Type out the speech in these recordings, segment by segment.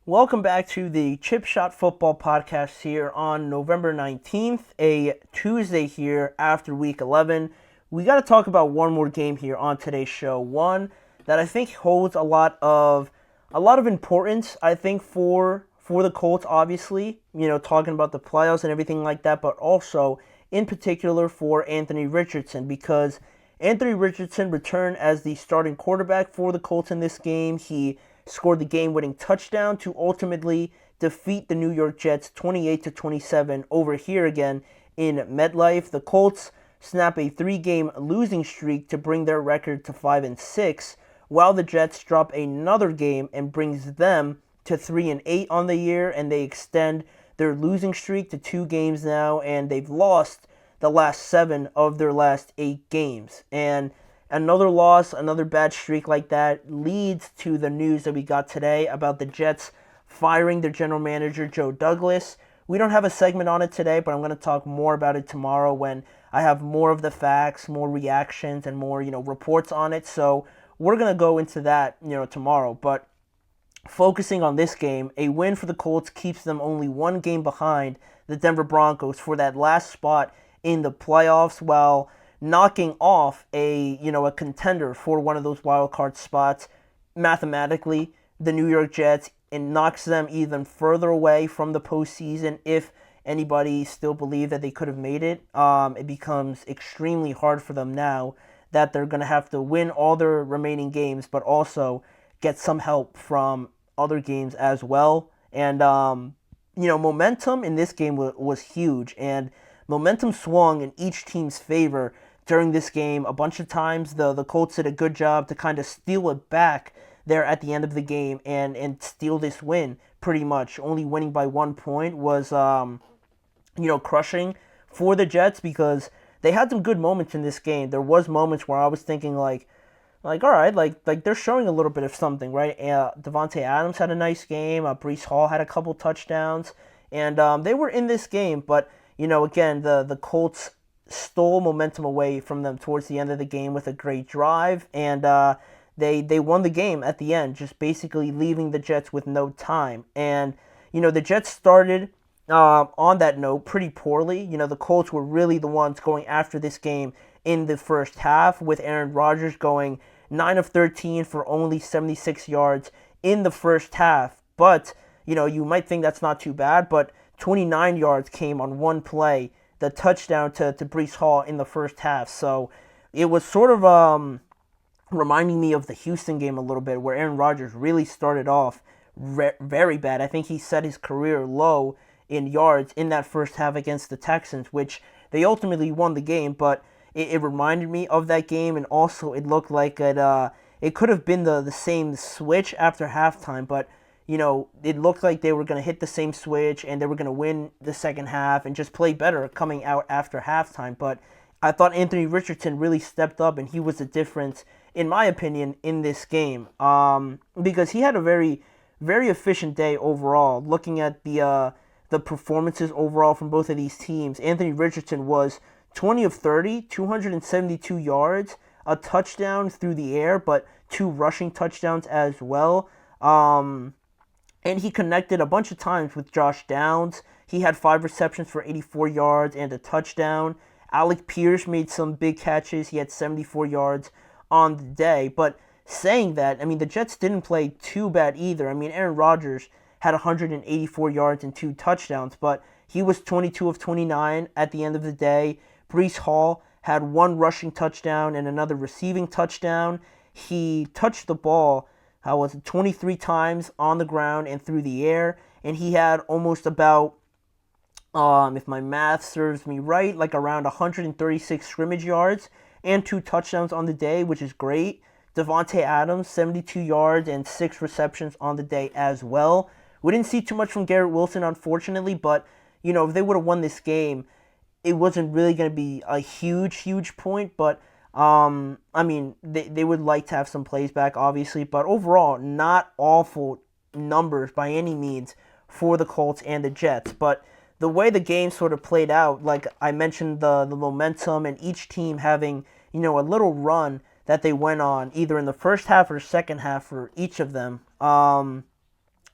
Welcome back to the Chip Shot Football Podcast here on November 19th, a Tuesday here after Week 11. We got to talk about one more game here on today's show. One that I think holds a lot of importance, I think, for the Colts, obviously, talking about the playoffs and everything like that, but also in particular for Anthony Richardson, because Anthony Richardson returned as the starting quarterback for the Colts in this game. He scored the game-winning touchdown to ultimately defeat the New York Jets 28-27 over here again in MetLife. The Colts snap a 3-game losing streak to bring their record to 5-6, while the Jets drop another game and brings them to 3-8 on the year, and they extend their losing streak to 2 games now, and they've lost the last 7 of their last 8 games. And another loss, another bad streak like that leads to the news that we got today about the Jets firing their general manager, Joe Douglas. We don't have a segment on it today, but I'm going to talk more about it tomorrow when I have more of the facts, more reactions, and more, reports on it. So we're going to go into that, tomorrow. But focusing on this game, a win for the Colts keeps them only 1 game behind the Denver Broncos for that last spot in the playoffs, while knocking off a contender for one of those wild card spots mathematically, the New York Jets, and knocks them even further away from the postseason. If anybody still believed that they could have made it, it becomes extremely hard for them now that they're going to have to win all their remaining games, but also get some help from other games as well. And momentum in this game was huge, and momentum swung in each team's favor during this game a bunch of times. The Colts did a good job to kind of steal it back there at the end of the game and steal this win pretty much. Only winning by 1 point was, crushing for the Jets, because they had some good moments in this game. There was moments where I was thinking all right, like they're showing a little bit of something, right? Davante Adams had a nice game. Breece Hall had a couple touchdowns, and they were in this game. But again, the Colts stole momentum away from them towards the end of the game with a great drive, and they won the game at the end, just basically leaving the Jets with no time. And the Jets started on that note pretty poorly. The Colts were really the ones going after this game in the first half, with Aaron Rodgers going 9 of 13 for only 76 yards in the first half. But you might think that's not too bad, but 29 yards came on one play, the touchdown to Breece Hall in the first half. So it was sort of reminding me of the Houston game a little bit, where Aaron Rodgers really started off very bad. I think he set his career low in yards in that first half against the Texans, which they ultimately won the game, but it reminded me of that game, and also it looked like it could have been the same switch after halftime, but it looked like they were going to hit the same switch and they were going to win the second half and just play better coming out after halftime. But I thought Anthony Richardson really stepped up, and he was the difference, in my opinion, in this game, because he had a very, very efficient day overall. Looking at the performances overall from both of these teams, Anthony Richardson was 20 of 30, 272 yards, a touchdown through the air, but 2 rushing touchdowns as well. And he connected a bunch of times with Josh Downs. He had 5 receptions for 84 yards and a touchdown. Alec Pierce made some big catches. He had 74 yards on the day. But saying that, the Jets didn't play too bad either. Aaron Rodgers had 184 yards and 2 touchdowns, but he was 22 of 29 at the end of the day. Breece Hall had 1 rushing touchdown and another receiving touchdown. He touched the ball 23 times on the ground and through the air, and he had almost about, if my math serves me right, like around 136 scrimmage yards and 2 touchdowns on the day, which is great. Davante Adams, 72 yards and 6 receptions on the day as well. We didn't see too much from Garrett Wilson, unfortunately, but if they would have won this game, it wasn't really going to be a huge point, but they would like to have some plays back, obviously, but overall, not awful numbers by any means for the Colts and the Jets. But the way the game sort of played out, like I mentioned, the momentum and each team having, a little run that they went on, either in the first half or second half for each of them.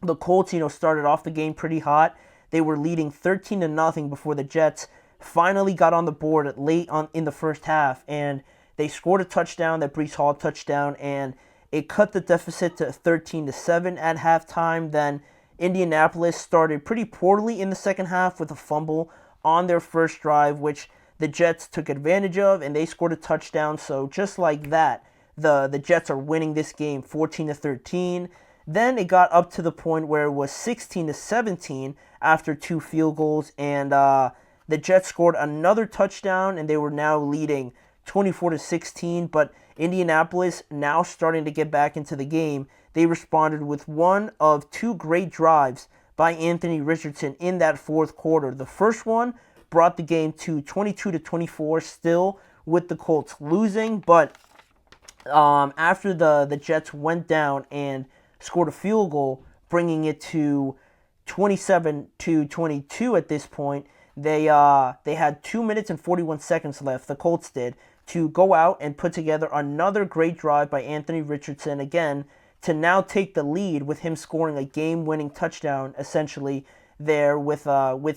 The Colts, started off the game pretty hot. They were leading 13-0 before the Jets finally got on the board late on in the first half, and they scored a touchdown, that Breece Hall touchdown, and it cut the deficit to 13-7 at halftime. Then Indianapolis started pretty poorly in the second half with a fumble on their first drive, which the Jets took advantage of, and they scored a touchdown. So just like that, the Jets are winning this game 14-13. Then it got up to the point where it was 16-17 after 2 field goals, and the Jets scored another touchdown, and they were now leading 24-16. But Indianapolis now starting to get back into the game. They responded with one of 2 great drives by Anthony Richardson in that fourth quarter. The first one brought the game to 22-24, still with the Colts losing, but after the Jets went down and scored a field goal, bringing it to 27-22 at this point, they had 2 minutes and 41 seconds left, the Colts did, to go out and put together another great drive by Anthony Richardson again to now take the lead, with him scoring a game-winning touchdown essentially there with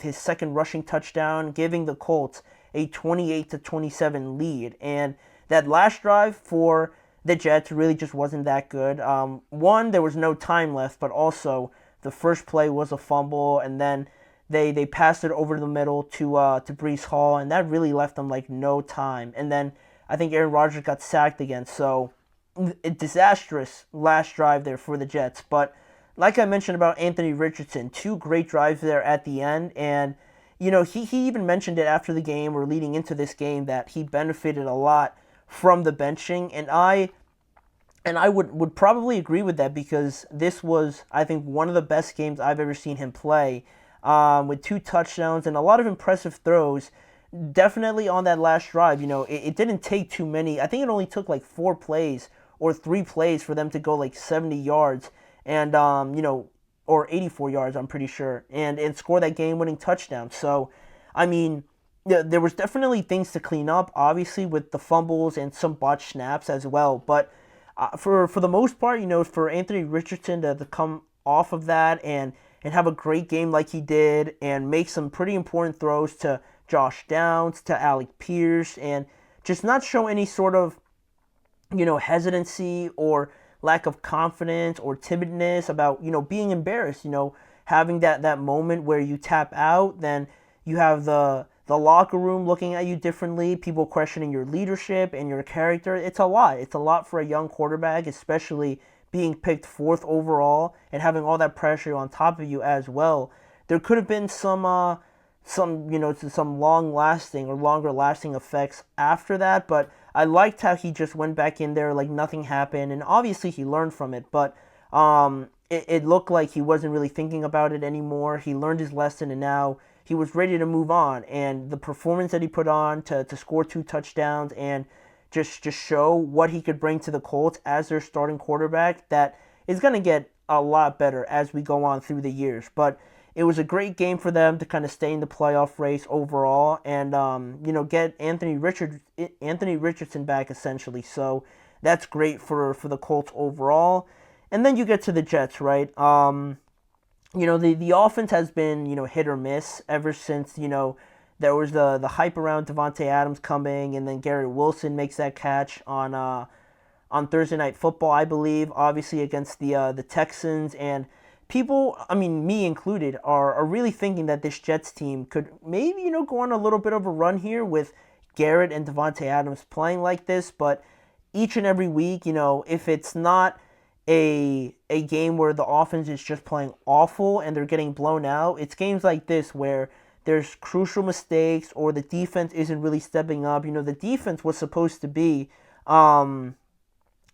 his second rushing touchdown, giving the Colts a 28-27 lead. And that last drive for the Jets really just wasn't that good. One, there was no time left, but also the first play was a fumble, and then they passed it over the middle to Breece Hall, and that really left them like no time. And then I think Aaron Rodgers got sacked again, so a disastrous last drive there for the Jets. But like I mentioned about Anthony Richardson, 2 great drives there at the end, and he even mentioned it after the game or leading into this game that he benefited a lot from the benching, and I would probably agree with that, because this was, I think, one of the best games I've ever seen him play, with 2 touchdowns and a lot of impressive throws. Definitely on that last drive, it didn't take too many. I think it only took like 4 plays or 3 plays for them to go like 70 yards and or 84 yards, I'm pretty sure, and score that game-winning touchdown. So, I mean, there was definitely things to clean up, obviously, with the fumbles and some botched snaps as well. But for the most part, for Anthony Richardson to come off of that and have a great game like he did, and make some pretty important throws to Josh Downs, to Alec Pierce, and just not show any sort of, hesitancy or lack of confidence or timidness about, being embarrassed, having that moment where you tap out, then you have the locker room looking at you differently, people questioning your leadership and your character. It's a lot. It's a lot for a young quarterback, especially being picked 4th overall and having all that pressure on top of you as well. There could have been some long-lasting or longer-lasting effects after that, but I liked how he just went back in there like nothing happened, and obviously he learned from it, but it looked like he wasn't really thinking about it anymore. He learned his lesson, and now he was ready to move on, and the performance that he put on to score 2 touchdowns and just show what he could bring to the Colts as their starting quarterback, that is going to get a lot better as we go on through the years. But it was a great game for them to kind of stay in the playoff race overall, and get Anthony Richardson back essentially. So that's great for the Colts overall. And then you get to the Jets, right? The offense has been hit or miss ever since there was the hype around Davante Adams coming, and then Garrett Wilson makes that catch on Thursday Night Football, I believe, obviously against the Texans. And people, I mean, me included, are really thinking that this Jets team could maybe, go on a little bit of a run here with Garrett and Davante Adams playing like this. But each and every week, if it's not a game where the offense is just playing awful and they're getting blown out, it's games like this where there's crucial mistakes or the defense isn't really stepping up. The defense was supposed to be, one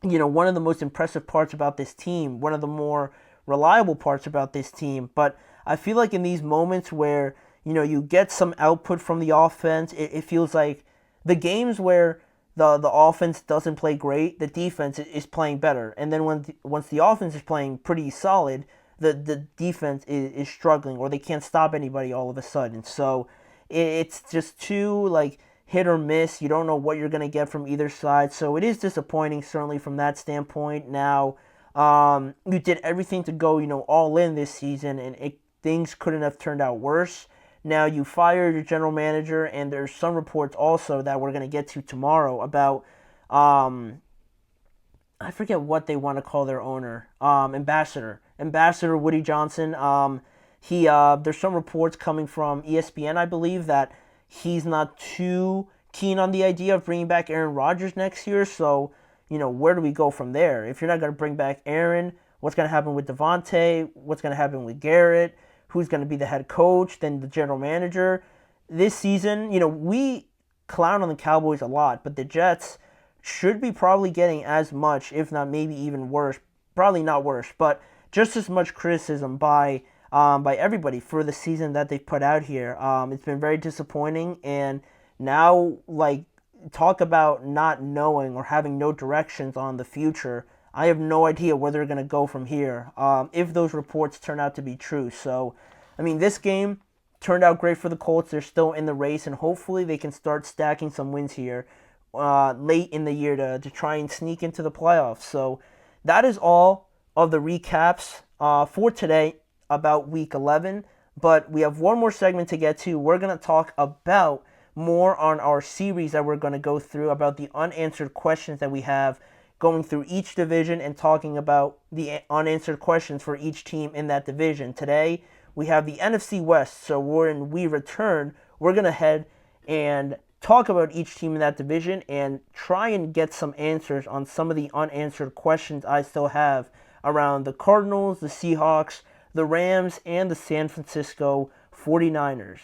of the most impressive parts about this team, one of the more reliable parts about this team. But I feel like in these moments where, you get some output from the offense, it feels like the games where the offense doesn't play great, the defense is playing better. And then once the offense is playing pretty solid, the defense is struggling, or they can't stop anybody all of a sudden. So it's just too hit or miss. You don't know what you're going to get from either side. So it is disappointing, certainly from that standpoint. Now, You did everything to go, all in this season, and things couldn't have turned out worse. Now you fired your general manager, and there's some reports also that we're going to get to tomorrow about, I forget what they want to call their owner, Ambassador Woody Johnson. There's some reports coming from ESPN, I believe, that he's not too keen on the idea of bringing back Aaron Rodgers next year. So, where do we go from there? If you're not going to bring back Aaron, what's going to happen with Devontae? What's going to happen with Garrett? Who's going to be the head coach? Then the general manager? This season, we clown on the Cowboys a lot, but the Jets should be probably getting as much, if not maybe even worse, probably not worse, but just as much criticism by everybody for the season that they've put out here. It's been very disappointing, and now, talk about not knowing or having no directions on the future. I have no idea where they're going to go from here if those reports turn out to be true. So, this game turned out great for the Colts. They're still in the race, and hopefully they can start stacking some wins here late in the year to try and sneak into the playoffs. So that is all of the recaps for today about Week 11. But we have one more segment to get to. We're going to talk about more on our series that we're going to go through, about the unanswered questions that we have, going through each division and talking about the unanswered questions for each team in that division. Today, we have the NFC West, so when we return, we're going to head and talk about each team in that division and try and get some answers on some of the unanswered questions I still have around the Cardinals, the Seahawks, the Rams, and the San Francisco 49ers.